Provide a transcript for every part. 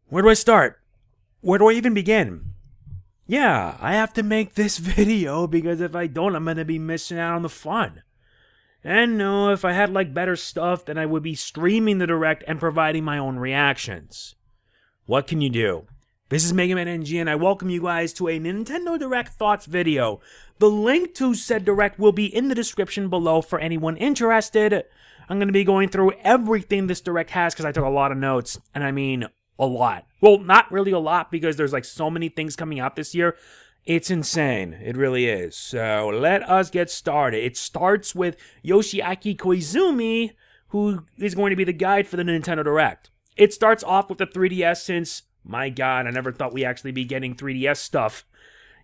Where do I start? Where do I even begin? Yeah, I have to make this video because if I don't, I'm going to be missing out on the fun. And no, if I had better stuff, then I would be streaming the Direct and providing my own reactions. What can you do? This is Mega Man NG and I welcome you guys to a Nintendo Direct Thoughts video. The link to said Direct will be in the description below for anyone interested. I'm going to be going through everything this Direct has because I took a lot of notes, and I mean a lot. Well, not really a lot because there's so many things coming out this year. It's insane. It really is. So let us get started. It starts with Yoshiaki Koizumi, who is going to be the guide for the Nintendo Direct. It starts off with the 3DS since, my god, I never thought we'd actually be getting 3DS stuff.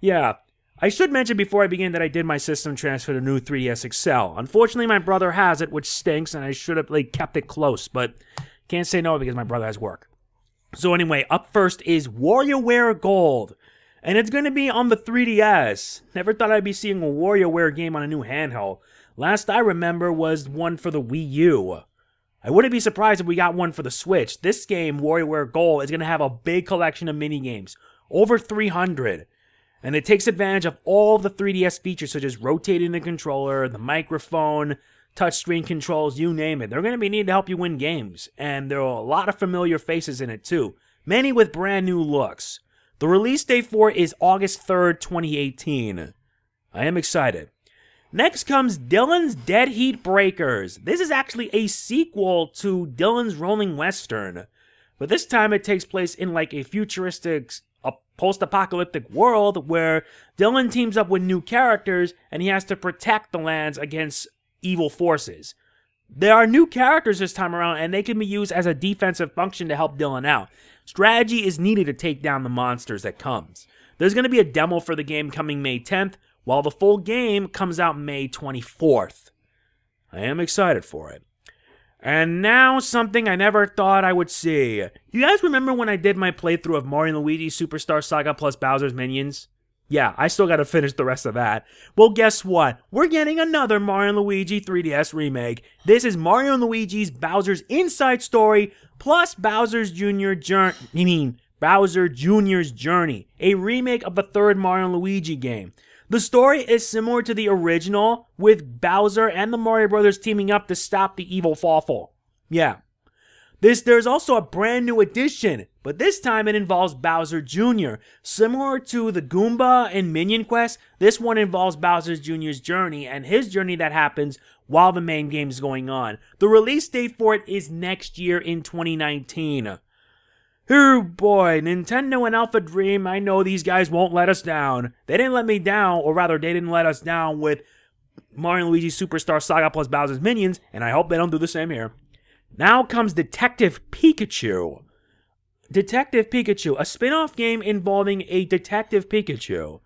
Yeah, I should mention before I begin that I did my system transfer to new 3DS XL. Unfortunately, my brother has it, which stinks, and I should have kept it close, but can't say no because my brother has work. So anyway, up first is WarioWare Gold, and it's going to be on the 3DS. Never thought I'd be seeing a WarioWare game on a new handheld. Last I remember was one for the Wii U. I wouldn't be surprised if we got one for the Switch. This game, WarioWare Gold, is going to have a big collection of minigames, over 300. And it takes advantage of all the 3DS features such as rotating the controller, the microphone, touchscreen controls, you name it. They're going to be needed to help you win games. And there are a lot of familiar faces in it too, many with brand new looks. The release date for it is August 3rd, 2018. I am excited. Next comes Dillon's Dead Heat Breakers. This is actually a sequel to Dillon's Rolling Western, but this time it takes place in a futuristic, post-apocalyptic world where Dillon teams up with new characters and he has to protect the lands against evil forces. There are new characters this time around and they can be used as a defensive function to help Dillon out. Strategy is needed to take down the monsters that comes. There's going to be a demo for the game coming May 10th, while the full game comes out May 24th. I am excited for it. And now something I never thought I would see. You guys remember when I did my playthrough of Mario & Luigi Superstar Saga plus Bowser's Minions? Yeah, I still gotta finish the rest of that. Well, guess what? We're getting another Mario & Luigi 3DS remake. This is Mario & Luigi's Bowser's Inside Story plus Bowser Jr.'s Journey, a remake of the third Mario & Luigi game. The story is similar to the original, with Bowser and the Mario Brothers teaming up to stop the evil Fawful. Yeah. There's also a brand new addition, but this time it involves Bowser Jr. Similar to the Goomba and Minion Quest, this one involves Bowser Jr.'s journey and his journey that happens while the main game is going on. The release date for it is next year in 2019. Oh boy, Nintendo and Alpha Dream, I know these guys won't let us down. They didn't let me down, or rather, they didn't let us down with Mario & Luigi Superstar Saga plus Bowser's Minions, and I hope they don't do the same here. Now comes Detective Pikachu. Detective Pikachu, a spin-off game involving a Detective Pikachu.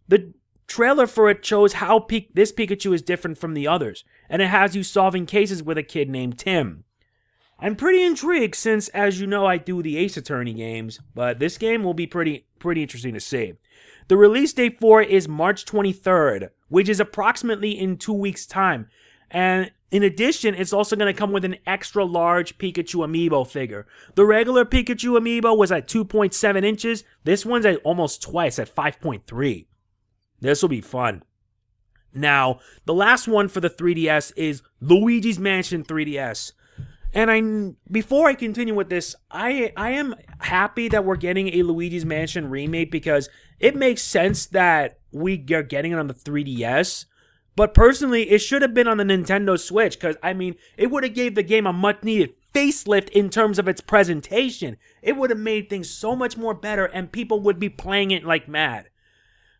The trailer for it shows how this Pikachu is different from the others, and it has you solving cases with a kid named Tim. I'm pretty intrigued since, as you know, I do the Ace Attorney games, but this game will be pretty interesting to see. The release date for it is March 23rd, which is approximately in 2 weeks' time. And in addition, it's also going to come with an extra large Pikachu amiibo figure. The regular Pikachu amiibo was at 2.7 inches. This one's at almost twice, at 5.3. This will be fun. Now, the last one for the 3DS is Luigi's Mansion 3DS. And before I continue with this, I am happy that we're getting a Luigi's Mansion remake because it makes sense that we are getting it on the 3DS. But personally, it should have been on the Nintendo Switch because, I mean, it would have gave the game a much-needed facelift in terms of its presentation. It would have made things so much more better and people would be playing it like mad.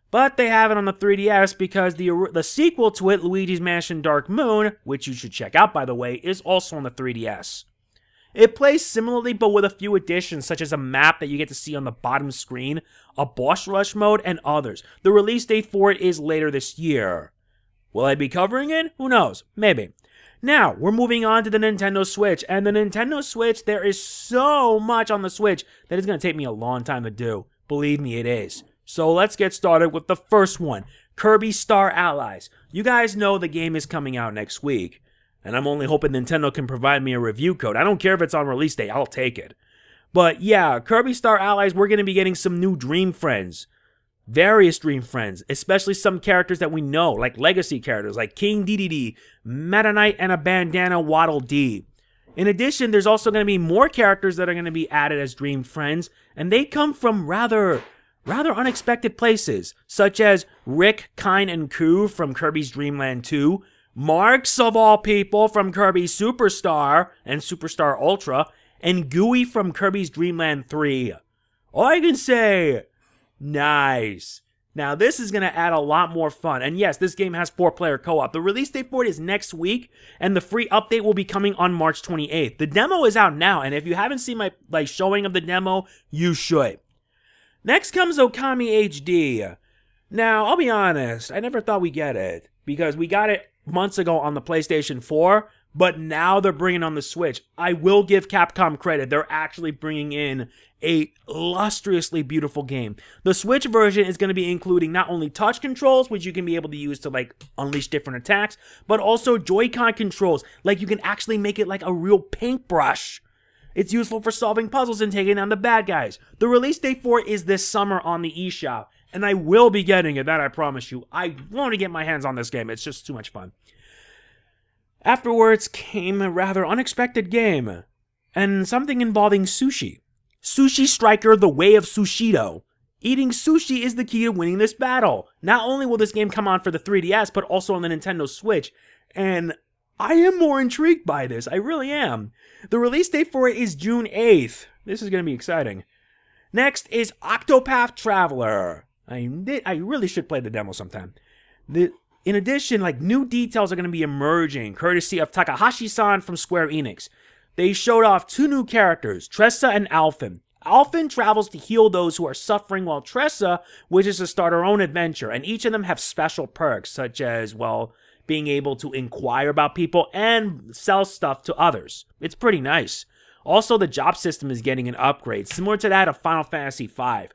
But they have it on the 3DS because the sequel to it, Luigi's Mansion Dark Moon, which you should check out by the way, is also on the 3DS. It plays similarly but with a few additions such as a map that you get to see on the bottom screen, a boss rush mode, and others. The release date for it is later this year. Will I be covering it? Who knows? Maybe. Now, we're moving on to the Nintendo Switch, and the Nintendo Switch, there is so much on the Switch that it's going to take me a long time to do. Believe me, it is. So let's get started with the first one, Kirby Star Allies. You guys know the game is coming out next week, and I'm only hoping Nintendo can provide me a review code. I don't care if it's on release day, I'll take it. But yeah, Kirby Star Allies, we're going to be getting some new Dream Friends. Various Dream Friends, especially some characters that we know, like legacy characters like King Dedede, Meta Knight, and a bandana Waddle Dee. In addition, there's also going to be more characters that are going to be added as Dream Friends, and they come from rather unexpected places, such as Rick, Kine, and Ku from Kirby's Dream Land 2, Marks of all people from Kirby's Superstar and Superstar Ultra, and Gooey from Kirby's Dream Land 3. All I can say, nice. Now, this is going to add a lot more fun. And yes, this game has 4-player co-op. The release date for it is next week, and the free update will be coming on March 28th. The demo is out now, and if you haven't seen my showing of the demo, you should. Next comes Okami HD. Now, I'll be honest, I never thought we'd get it, because we got it months ago on the PlayStation 4, but now they're bringing on the Switch. I will give Capcom credit. They're actually bringing in a lustrously beautiful game. The Switch version is going to be including not only touch controls, which you can be able to use to like unleash different attacks, but also Joy-Con controls. Like you can actually make it like a real paintbrush. It's useful for solving puzzles and taking down the bad guys. The release date for it is this summer on the eShop, and I will be getting it, that I promise you. I want to get my hands on this game. It's just too much fun. Afterwards came a rather unexpected game, and something involving sushi. Sushi Striker: The Way of Sushido. Eating sushi is the key to winning this battle. Not only will this game come on for the 3DS, but also on the Nintendo Switch, and I am more intrigued by this. I really am. The release date for it is June 8th. This is going to be exciting. Next is Octopath Traveler. I really should play the demo sometime. In addition, like new details are going to be emerging, courtesy of Takahashi-san from Square Enix. They showed off 2 new characters, Tressa and Alphen. Alphen travels to heal those who are suffering, while Tressa wishes to start her own adventure, and each of them have special perks, such as, well, being able to inquire about people and sell stuff to others. It's pretty nice. Also, the job system is getting an upgrade, similar to that of Final Fantasy V.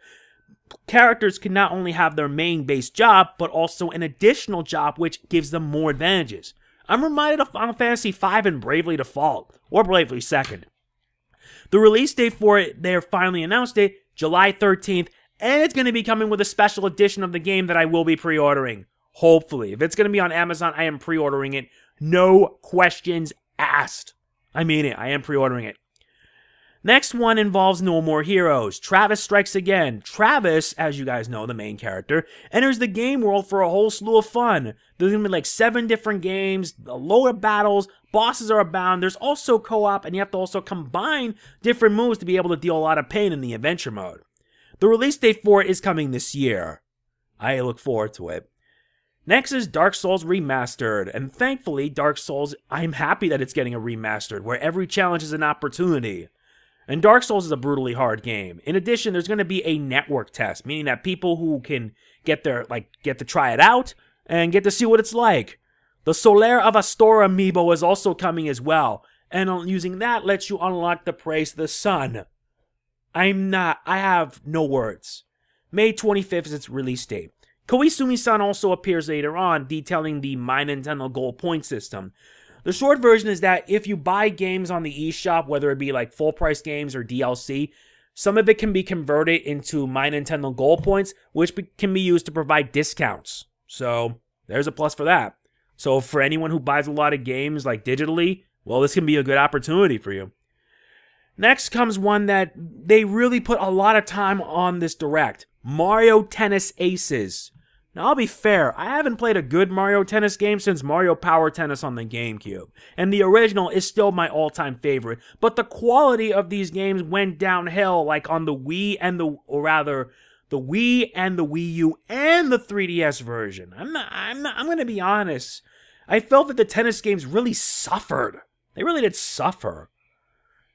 Characters can not only have their main base job, but also an additional job which gives them more advantages. I'm reminded of Final Fantasy V and Bravely Default, or Bravely Second. The release date for it, they finally announced it, July 13th, and it's going to be coming with a special edition of the game that I will be pre-ordering. Hopefully. If it's going to be on Amazon, I am pre-ordering it. No questions asked. I mean it. I am pre-ordering it. Next one involves No More Heroes. Travis strikes again. Travis, as you guys know, the main character, enters the game world for a whole slew of fun. There's going to be like 7 different games, a load of battles, bosses are abound. There's also co-op, and you have to also combine different moves to be able to deal a lot of pain in the adventure mode. The release date for it is coming this year. I look forward to it. Next is Dark Souls Remastered, and thankfully, Dark Souls, I'm happy that it's getting a remastered, where every challenge is an opportunity. And Dark Souls is a brutally hard game. In addition, there's going to be a network test, meaning that people who can get to try it out and get to see what it's like. The Solaire of Astor amiibo is also coming as well, and using that lets you unlock the Praise the Sun. I have no words. May 25th is its release date. Koizumi-san also appears later on, detailing the My Nintendo Gold Point system. The short version is that if you buy games on the eShop, whether it be like full price games or DLC, some of it can be converted into My Nintendo Gold Points, which can be used to provide discounts. So there's a plus for that. So for anyone who buys a lot of games like digitally, well, this can be a good opportunity for you. Next comes one that they really put a lot of time on this direct. Mario Tennis Aces. Now, I'll be fair, I haven't played a good Mario Tennis game since Mario Power Tennis on the GameCube, and the original is still my all-time favorite, but the quality of these games went downhill like on the Wii and the Wii and the Wii U and the 3DS version. I'm gonna be honest. I felt that the tennis games really suffered. They really did suffer.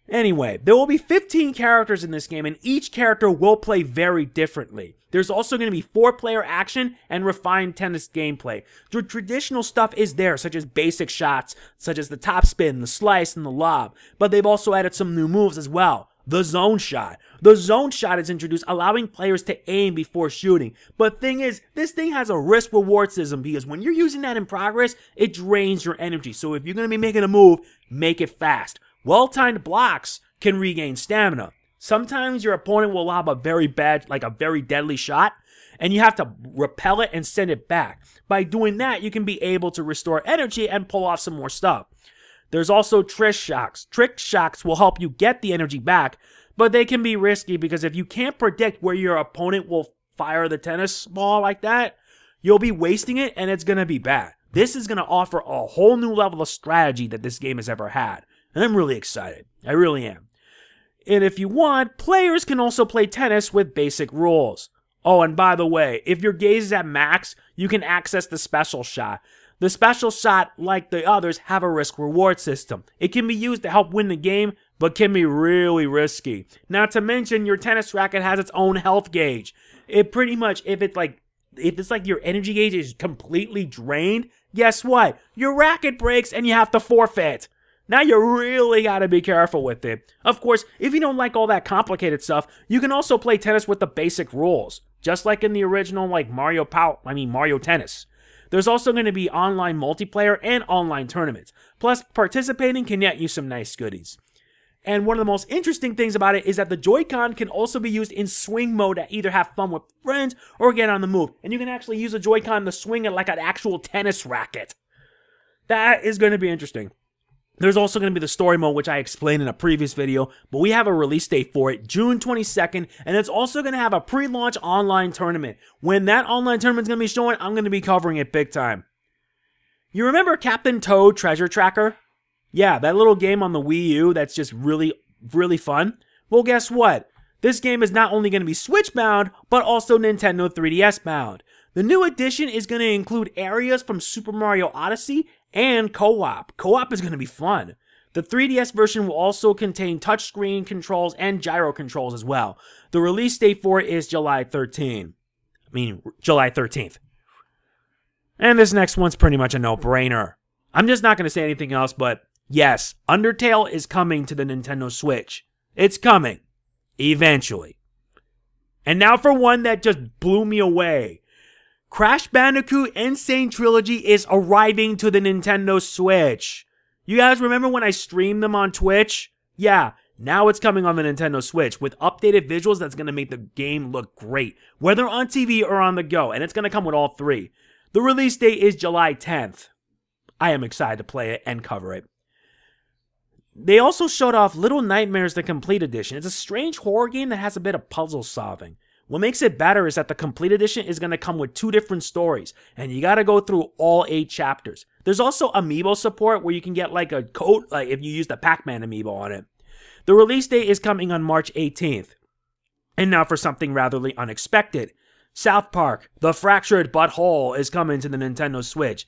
Anyway, there will be 15 characters in this game, and each character will play very differently. There's also going to be 4-player action and refined tennis gameplay. The traditional stuff is there, such as basic shots, such as the top spin, the slice, and the lob. But they've also added some new moves as well. The zone shot. The zone shot is introduced, allowing players to aim before shooting. But thing is, this thing has a risk-reward system, because when you're using that in progress, it drains your energy. So if you're going to be making a move, make it fast. Well-timed blocks can regain stamina. Sometimes your opponent will lob a very bad, like a very deadly shot, and you have to repel it and send it back. By doing that, you can be able to restore energy and pull off some more stuff. There's also trick shocks. Trick shocks will help you get the energy back, but they can be risky because if you can't predict where your opponent will fire the tennis ball like that, you'll be wasting it and it's going to be bad. This is going to offer a whole new level of strategy that this game has ever had. And I'm really excited. I really am. And if you want, players can also play tennis with basic rules. Oh, and by the way, if your gaze is at max, you can access the special shot. The special shot, like the others, have a risk-reward system. It can be used to help win the game, but can be really risky. Not to mention, your tennis racket has its own health gauge. It pretty much, if it's like your energy gauge is completely drained, guess what? Your racket breaks and you have to forfeit. Now you really gotta be careful with it. Of course, if you don't like all that complicated stuff, you can also play tennis with the basic rules. Just like in the original Mario Tennis. There's also going to be online multiplayer and online tournaments. Plus, participating can net you some nice goodies. And one of the most interesting things about it is that the Joy-Con can also be used in swing mode to either have fun with friends or get on the move. And you can actually use a Joy-Con to swing it like an actual tennis racket. That is going to be interesting. There's also going to be the story mode, which I explained in a previous video, but we have a release date for it, June 22nd, and it's also going to have a pre-launch online tournament. When that online tournament's going to be showing, I'm going to be covering it big time. You remember Captain Toad Treasure Tracker? Yeah, that little game on the Wii U that's just really, really fun. Well, guess what? This game is not only going to be Switch bound, but also Nintendo 3DS bound. The new edition is going to include areas from Super Mario Odyssey and co-op. Co-op is going to be fun. The 3DS version will also contain touchscreen controls and gyro controls as well. The release date for it is July 13th. And this next one's pretty much a no-brainer. I'm just not going to say anything else, but yes, Undertale is coming to the Nintendo Switch. It's coming. Eventually. And now for one that just blew me away. Crash Bandicoot N. Sane Trilogy is arriving to the Nintendo Switch. You guys remember when I streamed them on Twitch? Yeah, now it's coming on the Nintendo Switch with updated visuals that's going to make the game look great, whether on TV or on the go, and it's going to come with all three. The release date is July 10th. I am excited to play it and cover it. They also showed off Little Nightmares the Complete Edition. It's a strange horror game that has a bit of puzzle solving. What makes it better is that the Complete Edition is going to come with 2 different stories, and you got to go through all 8 chapters. There's also amiibo support where you can get like a coat, like if you use the Pac-Man amiibo on it. The release date is coming on March 18th. And now for something rather unexpected. South Park, The Fractured But Whole is coming to the Nintendo Switch.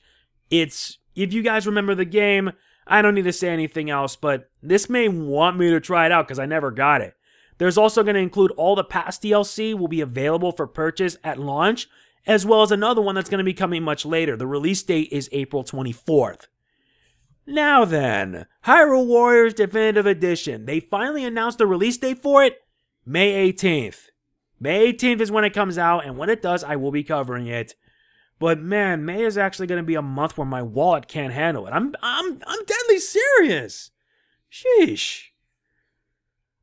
If you guys remember the game, I don't need to say anything else, but this may want me to try it out because I never got it. There's also going to include all the past DLC will be available for purchase at launch, as well as another one that's going to be coming much later. The release date is April 24th. Now then, Hyrule Warriors Definitive Edition. They finally announced the release date for it, May 18th. May 18th is when it comes out, and when it does, I will be covering it. But man, May is actually going to be a month where my wallet can't handle it. I'm deadly serious. Sheesh.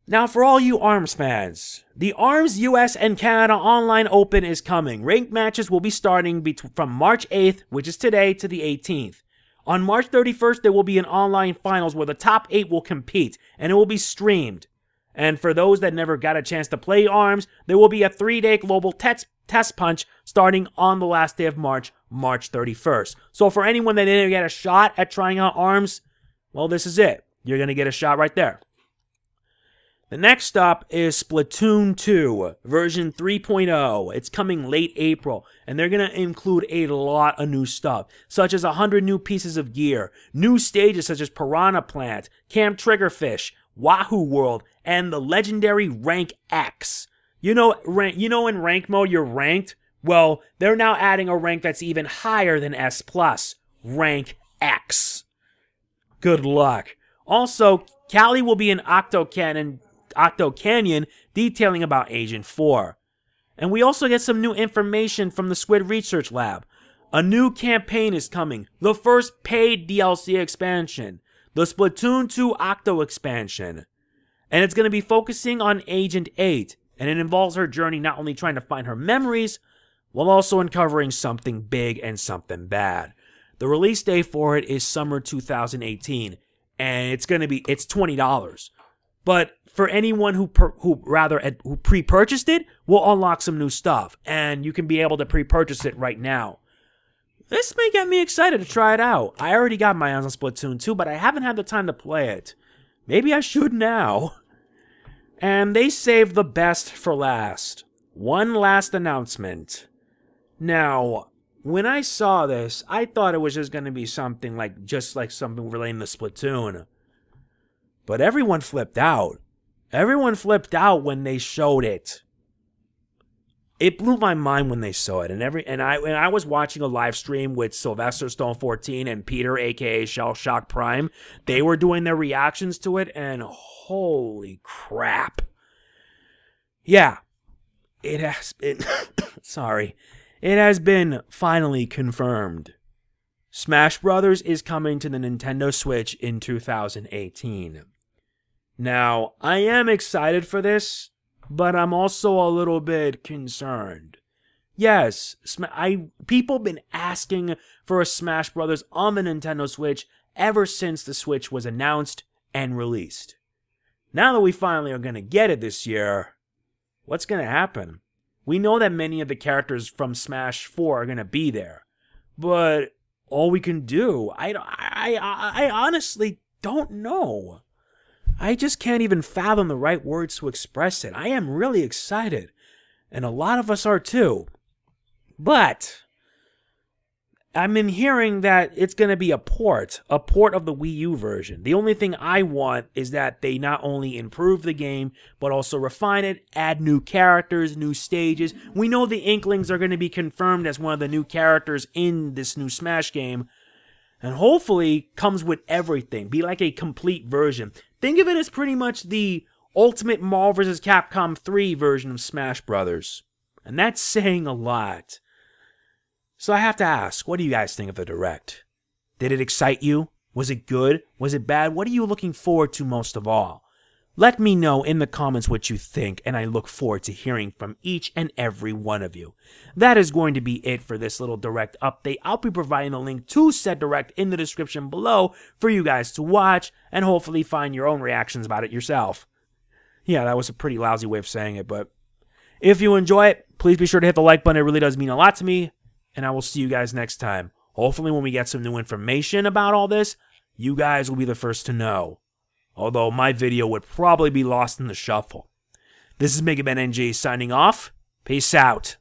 Now for all you ARMS fans, the ARMS US and Canada Online Open is coming. Ranked matches will be starting from March 8th, which is today, to the 18th. On March 31st, there will be an online finals where the top 8 will compete, and it will be streamed. And for those that never got a chance to play ARMS, there will be a 3-day global test punch starting on the last day of March, March 31st. So for anyone that didn't get a shot at trying out ARMS, well, this is it. You're going to get a shot right there. The next up is Splatoon 2, version 3.0. It's coming late April, and they're going to include a lot of new stuff, such as 100 new pieces of gear, new stages such as Piranha Plant, Camp Triggerfish, Wahoo World, and the legendary Rank X. You know in rank mode you're ranked? Well, they're now adding a rank that's even higher than S+, Rank X. Good luck. Also, Callie will be in Octo Canyon detailing about Agent 4. And we also get some new information from the Squid Research Lab. A new campaign is coming, the first paid DLC expansion, the Splatoon 2 Octo expansion. And it's going to be focusing on Agent 8, and it involves her journey not only trying to find her memories, while also uncovering something big and something bad. The release date for it is summer 2018, and it's $20. But for anyone who pre-purchased it, will unlock some new stuff, and you can be able to pre-purchase it right now. This may get me excited to try it out. I already got my hands on Splatoon 2, but I haven't had the time to play it. Maybe I should now. And they saved the best for last. One last announcement. Now, when I saw this, I thought it was just going to be something like something relating to Splatoon. But everyone flipped out. Everyone flipped out when they showed it. It blew my mind when they saw it. And I was watching a live stream with Sylvester Stone 14 and Peter, aka Shell Shock Prime. They were doing their reactions to it, and holy crap. Yeah. It has been sorry. It has been finally confirmed. Smash Brothers is coming to the Nintendo Switch in 2018. Now, I am excited for this, but I'm also a little bit concerned. Yes, people have been asking for a Smash Brothers on the Nintendo Switch ever since the Switch was announced and released. Now that we finally are going to get it this year, what's going to happen? We know that many of the characters from Smash 4 are going to be there, but all we can do, I honestly don't know. I just can't even fathom the right words to express it. I am really excited, and a lot of us are too. But I'm hearing that it's going to be a port of the Wii U version. The only thing I want is that they not only improve the game, but also refine it, add new characters, new stages. We know the Inklings are going to be confirmed as one of the new characters in this new Smash game, and hopefully comes with everything, be like a complete version. Think of it as pretty much the Ultimate Marvel vs. Capcom 3 version of Smash Brothers. And that's saying a lot. So I have to ask, what do you guys think of the Direct? Did it excite you? Was it good? Was it bad? What are you looking forward to most of all? Let me know in the comments what you think, and I look forward to hearing from each and every one of you. That is going to be it for this little Direct update. I'll be providing a link to said Direct in the description below for you guys to watch and hopefully find your own reactions about it yourself. Yeah, that was a pretty lousy way of saying it, but if you enjoy it, please be sure to hit the like button. It really does mean a lot to me, and I will see you guys next time. Hopefully when we get some new information about all this, you guys will be the first to know. Although my video would probably be lost in the shuffle. This is Mega Man NG signing off. Peace out.